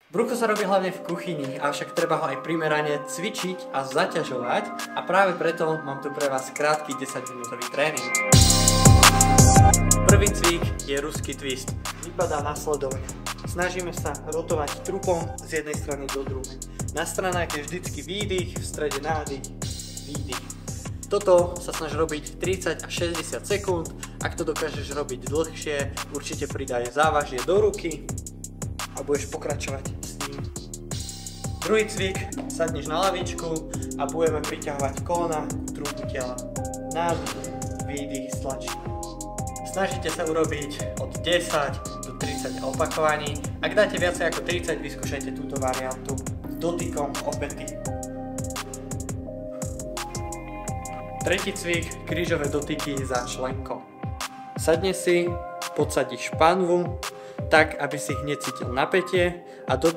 Brucho sa robí hlavne v kuchyni, avšak treba ho aj primerane cvičiť a zaťažovať a práve preto mám tu pre vás krátky 10-minútový tréning. Prvý cvik je ruský twist. Vypadá nasledovne. Snažíme sa rotovať trupom z jednej strany do druhej. Na stranách je vždycky výdych, v strede nádych, výdych. Toto sa snaž robiť 30 až 60 sekúnd. Ak to dokážeš robiť dlhšie, určite pridaj závažie do ruky a budeš pokračovať s ním. Druhý cvik, sadneš na lavičku a budeme priťahovať kolena k trupu tela. Nádych, výdych, stlačíme. Snažite sa urobiť od 10 do 30 opakovaní. Ak dáte viacej ako 30, vyskúšajte túto variantu s dotykom o pety. Tretí cvik, krížové dotyky za členkom. Sadni si, podsadíš panvu, tak aby si hneď cítil napätie a dotyk